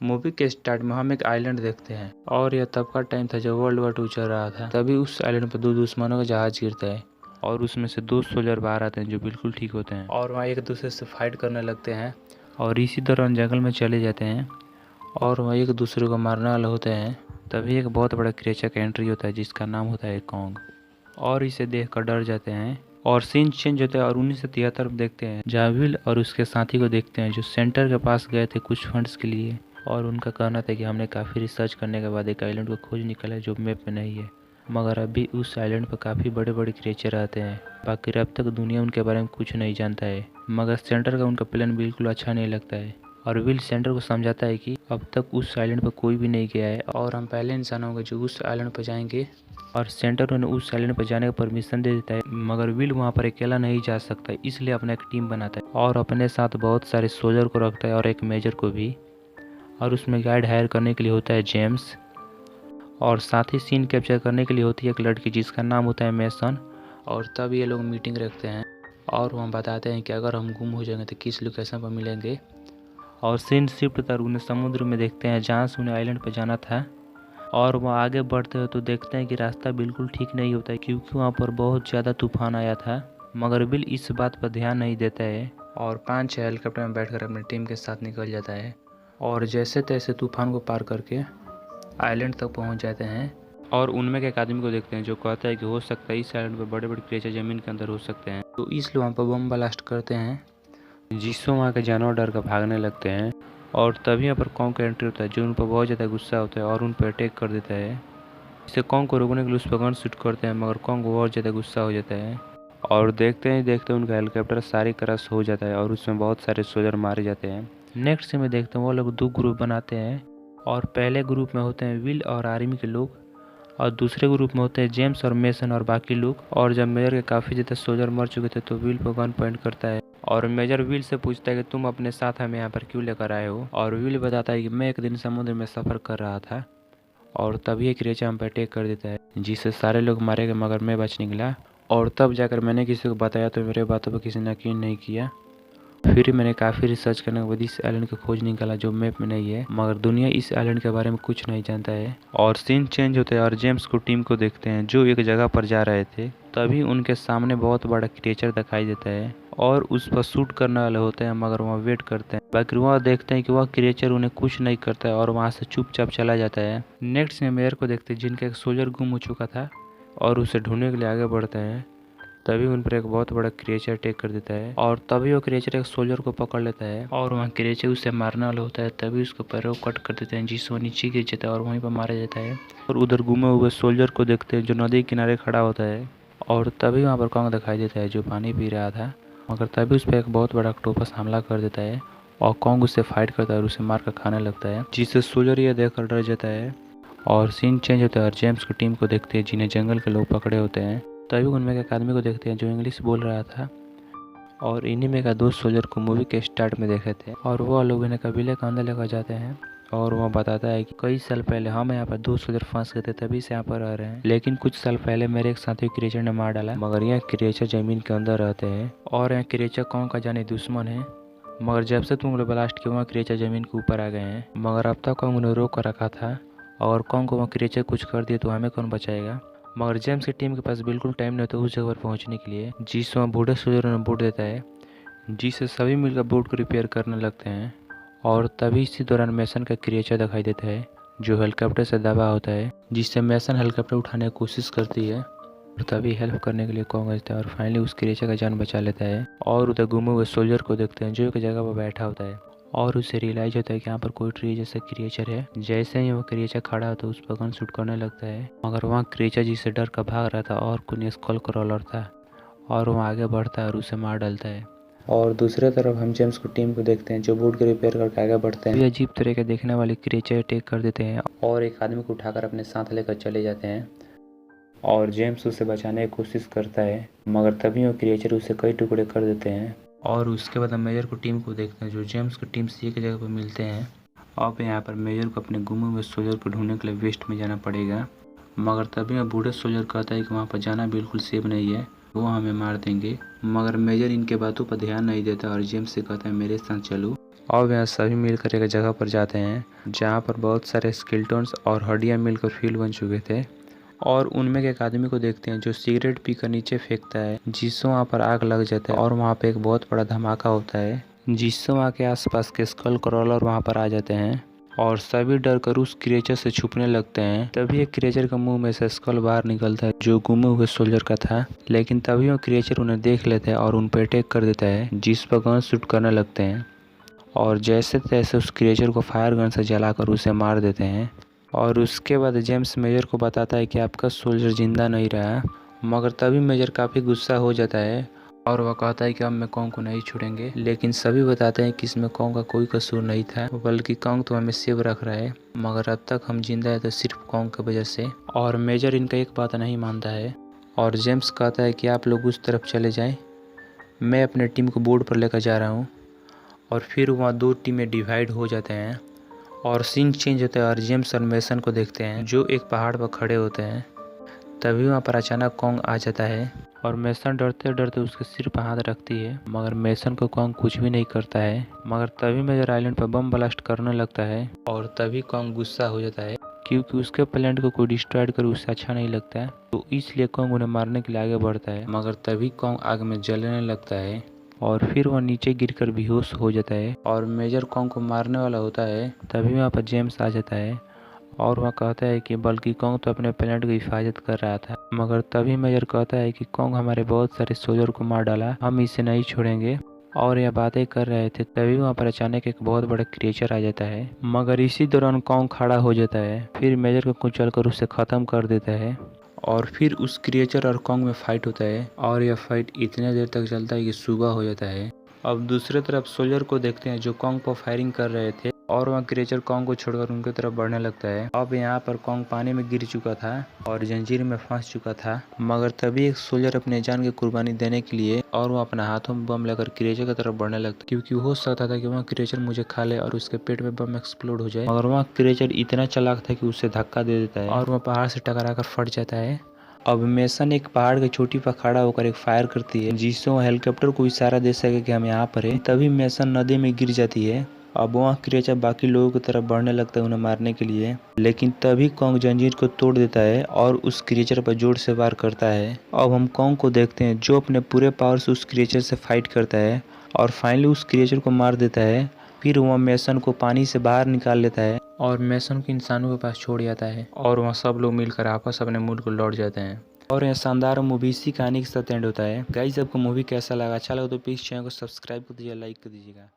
Movie के start में हम एक आइलैंड देखते हैं और यह तब का टाइम था जब वर्ल्ड वॉर 2 चल रहा था। तभी उस आइलैंड पर दो दुश्मनों का जहाज गिरता है और उसमें से दो सोल्जर बाहर आते हैं जो बिल्कुल ठीक होते हैं और वहाँ एक दूसरे से फाइट करने लगते हैं और इसी दौरान जंगल में चले जाते हैं और वहाँ एक दूसरे को मारने वाले होते हैं। तभी एक बहुत बड़ा क्रिएचर का एंट्री होता है जिसका नाम होता है कॉन्ग और इसे देख कर डर जाते हैं और सीन चेंज होता है और 1973 में देखते हैं जहाँ विल और उसके साथी को देखते हैं जो सेंटर के पास गए थे कुछ फंड्स के लिए और उनका कहना था कि हमने काफ़ी रिसर्च करने के बाद एक आइलैंड को खोज निकला है जो मैप में नहीं है, मगर अभी उस आइलैंड पर काफ़ी बड़े बड़े क्रिएचर आते हैं। बाकी अब तक दुनिया उनके बारे में कुछ नहीं जानता है, मगर सेंटर का उनका प्लान बिल्कुल अच्छा नहीं लगता है और विल सेंटर को समझाता है कि अब तक उस आइलैंड पर कोई भी नहीं गया है और हम पहले इंसान होंगे जो उस आइलैंड पर जाएंगे और सेंटर उन्हें उस आइलैंड पर जाने का परमिशन दे देता है। मगर विल वहाँ पर अकेला नहीं जा सकता, इसलिए अपना एक टीम बनाता है और अपने साथ बहुत सारे सोल्जर को रखता है और एक मेजर को भी, और उसमें गाइड हायर करने के लिए होता है जेम्स और साथ ही सीन कैप्चर करने के लिए होती है एक लड़की जिसका नाम होता है मेसन। और तब ये लोग मीटिंग रखते हैं और वहाँ बताते हैं कि अगर हम गुम हो जाएंगे तो किस लोकेशन पर मिलेंगे और सीन शिफ्ट कर उन्हें समुद्र में देखते हैं जहाँ से उन्हें आइलैंड पर जाना था और वहाँ आगे बढ़ते हैं तो देखते हैं कि रास्ता बिल्कुल ठीक नहीं होता है क्योंकि वहाँ पर बहुत ज़्यादा तूफान आया था। मगर विल इस बात पर ध्यान नहीं देता है और 5-6 हेलीकॉप्टर में बैठकर अपनी टीम के साथ निकल जाता है और जैसे तैसे तूफान को पार करके आइलैंड तक पहुंच जाते हैं और उनमें के एक आदमी को देखते हैं जो कहता है कि हो सकता है इस आइलैंड पर बड़े बड़े क्रिएचर ज़मीन के अंदर हो सकते हैं, तो इसलिए वहाँ पर बम ब्लास्ट करते हैं जिससे वहाँ के जानवर डर कर भागने लगते हैं। और तभी यहाँ पर कॉन्ग का एंट्री होता है जो उन पर बहुत ज़्यादा गुस्सा होता है और उन पर अटैक कर देता है। इससे कॉन्ग को रोकने के लिए उस पर गन शूट करते हैं मगर कॉन्ग बहुत ज़्यादा गुस्सा हो जाता है और देखते ही देखते उनका हेलीकॉप्टर सारी क्रश हो जाता है और उसमें बहुत सारे सोल्जर मारे जाते हैं। नेक्स्ट में देखते हैं वो लोग 2 ग्रुप बनाते हैं और पहले ग्रुप में होते हैं विल और आर्मी के लोग और दूसरे ग्रुप में होते हैं जेम्स और मेसन और बाकी लोग। और जब मेजर के काफ़ी ज़्यादा सोल्जर मर चुके थे तो विल पर गन पॉइंट करता है और मेजर विल से पूछता है कि तुम अपने साथ हमें यहाँ पर क्यों लेकर आए हो, और विल बताता है कि मैं एक दिन समुद्र में सफ़र कर रहा था और तभी एक क्रिएचर हम पर अटैक कर देता है जिससे सारे लोग मारे गए मगर मैं बच निकला। और तब जाकर मैंने किसी को बताया तो मेरे बातों पर किसी ने यकीन नहीं किया। फिर मैंने काफ़ी रिसर्च करने के बाद इस आइलैंड की खोज निकाला जो मैप में नहीं है, मगर दुनिया इस आइलैंड के बारे में कुछ नहीं जानता है। और सीन चेंज होता है और जेम्स को टीम को देखते हैं जो एक जगह पर जा रहे थे। तभी उनके सामने बहुत बड़ा क्रिएचर दिखाई देता है और उस पर शूट करने वाले होते हैं मगर वहाँ वेट करते हैं। बाकी वहाँ देखते हैं कि वह क्रिएचर उन्हें कुछ नहीं करता है और वहाँ से चुपचाप चला जाता है। नेक्स्ट में मेयर को देखते हैं जिनका एक सोल्जर गुम हो चुका था और उसे ढूंढने के लिए आगे बढ़ते हैं। तभी उन पर एक बहुत बड़ा क्रिएचर अटैक कर देता है और तभी वो क्रिएचर एक सोल्जर को पकड़ लेता है और वहाँ क्रिएचर उसे मारने वाला होता है। तभी उसको पैरों को कट कर देते हैं जिससे वो नीचे गिर जाता है और वहीं पर मारा जाता है। और उधर घूमे हुए सोल्जर को देखते हैं जो नदी किनारे खड़ा होता है और तभी वहाँ पर कॉन्ग दिखाई देता है जो पानी पी रहा था, मगर तभी उस पर एक बहुत बड़ा ऑक्टोपस हमला कर देता है और कॉन्ग उससे फाइट करता है और उसे मार कर खाने लगता है जिससे सोल्जर यह देख कर डर जाता है। और सीन चेंज होता है और जेम्स की टीम को देखते हैं जिन्हें जंगल के लोग पकड़े होते हैं। तभी उनमें एक आदमी को देखते हैं जो इंग्लिश बोल रहा था और इन्हीं में का 2 सोल्जर को मूवी के स्टार्ट में देखे थे और वह लोग इन्हें कबीले के अंदर लेकर जाते हैं और वह बताता है कि कई साल पहले हम यहाँ पर 2 सोल्जर फंस गए थे तभी से यहाँ पर रह रहे हैं, लेकिन कुछ साल पहले मेरे एक साथी क्रिएचर ने मार डाला, मगर यह क्रिएचर जमीन के अंदर रहते हैं और यह क्रिएचर कौन का जाने दुश्मन है, मगर जब से तुम लोग ब्लास्ट किया वहाँ क्रिएचर जमीन के ऊपर आ गए हैं, मगर अब तक उन्हें रोक कर रखा था और कौन को वहाँ क्रिएचर कुछ कर दिए तो हमें कौन बचाएगा। मगर जेम्स की टीम के पास बिल्कुल टाइम नहीं होता उस जगह पर पहुंचने के लिए जिस वहाँ बूढ़े सोल्जर ने बोट देता है जिससे सभी मिलकर बोट को रिपेयर करने लगते हैं। और तभी इसी दौरान मेसन का क्रिएचर दिखाई देता है जो हेलीकॉप्टर से दबा होता है जिससे मेसन हेलीकॉप्टर उठाने की कोशिश करती है और तभी हेल्प करने के लिए कॉन्ग आता है और फाइनली उस क्रिएचर का जान बचा लेता है। और उधर घूमे हुए सोल्जर को देखते हैं जो एक जगह पर बैठा होता है और उसे रियलाइज होता है कि यहाँ पर कोई ट्री जैसा क्रिएचर है। जैसे ही वो क्रिएचर खड़ा होता है उस पर गन शूट करने लगता है, मगर वहाँ क्रिएचर जिससे डर का भाग रहा था और कुछ स्कल क्रॉलर था और वहाँ आगे बढ़ता है और उसे मार डालता है। और दूसरे तरफ हम जेम्स की टीम को देखते हैं जो बोट को रिपेयर करके आगे बढ़ते हैं। अजीब तरह के देखने वाले क्रिएचर अटैक कर देते हैं और एक आदमी को उठाकर अपने साथ लेकर चले जाते हैं और जेम्स उसे बचाने की कोशिश करता है, मगर तभी वो क्रिएचर उसे कई टुकड़े कर देते हैं। और उसके बाद हम मेजर को टीम को देखते हैं जो जेम्स की टीम से एक जगह पर मिलते हैं। अब यहाँ पर मेजर को अपने गुमे हुए सोल्जर को ढूंढने के लिए वेस्ट में जाना पड़ेगा, मगर तभी वह बूढ़े सोल्जर कहता है कि वहाँ पर जाना बिल्कुल सेफ नहीं है, वो हमें मार देंगे। मगर मेजर इनके बातों पर ध्यान नहीं देता और जेम्स से कहता है मेरे साथ चलो। और यहाँ सभी मिलकर एक जगह पर जाते हैं जहाँ पर बहुत सारे स्केलेटन्स और हड्डियाँ मिलकर फील्ड बन चुके थे। और उनमें एक आदमी को देखते हैं जो सिगरेट पीकर नीचे फेंकता है, जिससे वहाँ पर आग लग जाता है और वहाँ पे एक बहुत बड़ा धमाका होता है, जिससे वहाँ के आसपास के स्कल क्रॉलर वहाँ पर आ जाते हैं और सभी डर कर उस क्रिएचर से छुपने लगते हैं। तभी एक क्रिएचर के मुंह में से स्कल बाहर निकलता है जो गुमे हुए सोल्जर का था, लेकिन तभी वो क्रिएचर उन्हें देख लेता है और उन पर अटैक कर देता है, जिस पर गन शूट करने लगते हैं और जैसे तैसे उस क्रिएचर को फायर गन से जलाकर उसे मार देते हैं। और उसके बाद जेम्स मेजर को बताता है कि आपका सोल्जर जिंदा नहीं रहा, मगर तभी मेजर काफ़ी गुस्सा हो जाता है और वह कहता है कि अब मैं कॉन्ग को नहीं छोड़ेंगे। लेकिन सभी बताते हैं कि इसमें कॉन्ग का कोई कसूर नहीं था, बल्कि कॉन्ग तो हमें सेव रख रहा है, मगर अब तक हम जिंदा है तो सिर्फ कॉन्ग की वजह से। और मेजर इनका एक बात नहीं मानता है और जेम्स कहता है कि आप लोग उस तरफ चले जाएं, मैं अपने टीम को बोर्ड पर लेकर जा रहा हूँ। और फिर वहाँ दो टीमें डिवाइड हो जाते हैं और सीन चेंज होता है और जेम्स और मेसन को देखते हैं जो एक पहाड़ पर खड़े होते हैं। तभी वहाँ पर अचानक कॉन्ग आ जाता है और मेसन डरते डरते उसके सिर पर हाथ रखती है, मगर मेसन को कॉन्ग कुछ भी नहीं करता है। मगर तभी मेजर आइलैंड पर बम ब्लास्ट करने लगता है और तभी कॉन्ग गुस्सा हो जाता है, क्योंकि उसके प्लेनेट को कोई डिस्ट्रॉय कर उसे अच्छा नहीं लगता है, तो इसलिए कॉन्ग उन्हें मारने के लिए आगे बढ़ता है। मगर तभी कॉन्ग आग में जलने लगता है और फिर वह नीचे गिरकर बेहोश हो जाता है और मेजर कॉन्ग को मारने वाला होता है। तभी वहाँ पर जेम्स आ जाता है और वह कहता है कि बल्कि कॉन्ग तो अपने प्लेनेट की हिफाजत कर रहा था। मगर तभी मेजर कहता है कि कॉन्ग हमारे बहुत सारे सोल्जर को मार डाला, हम इसे नहीं छोड़ेंगे। और यह बातें कर रहे थे तभी वहाँ पर अचानक एक बहुत बड़ा क्रिएचर आ जाता है, मगर इसी दौरान कॉन्ग खड़ा हो जाता है, फिर मेजर को कुचल कर उसे ख़त्म कर देता है और फिर उस क्रिएचर और कॉन्ग में फाइट होता है और यह फाइट इतने देर तक चलता है कि सुबह हो जाता है। अब दूसरी तरफ सोल्जर को देखते हैं जो कॉन्ग पर फायरिंग कर रहे थे और वह क्रिएचर कॉन्ग को छोड़कर उनकी तरफ बढ़ने लगता है। अब यहाँ पर कॉन्ग पानी में गिर चुका था और जंजीर में फंस चुका था, मगर तभी एक सोल्जर अपने जान की कुर्बानी देने के लिए और वह अपने हाथों में बम लेकर क्रिएचर की तरफ बढ़ने लगता, क्योंकि हो सकता था कि वह क्रिएचर मुझे खा ले और उसके पेट में बम एक्सप्लोड हो जाए। मगर वह क्रिएचर इतना चालाक था कि उसे धक्का दे देता है और वह पहाड़ से टकरा कर फट जाता है। अब मेसन एक पहाड़ की चोटी पर खड़ा होकर एक फायर करती है, जिससे वह हेलीकॉप्टर को इशारा दे सके कि हम यहाँ पर हैं। तभी मेसन नदी में गिर जाती है। अब वह क्रिएचर बाकी लोगों की तरफ बढ़ने लगता है उन्हें मारने के लिए, लेकिन तभी कॉन्ग जंजीर को तोड़ देता है और उस क्रिएचर पर जोर से वार करता है। अब हम कॉन्ग को देखते हैं जो अपने पूरे पावर से उस क्रिएचर से फाइट करता है और फाइनली उस क्रिएचर को मार देता है। फिर वह मेसन को पानी से बाहर निकाल लेता है और मेसन को इंसानों के पास छोड़ जाता है और वहाँ सब लोग मिलकर आपस अपने मुल्क को लौट जाते हैं। और यह शानदार मूवी इसी कहानी के साथ एंड होता है। गाइस आपको मूवी कैसा लगा, अच्छा लगा तो प्लीज़ चैनल को सब्सक्राइब कर दीजिए, लाइक कर दीजिएगा।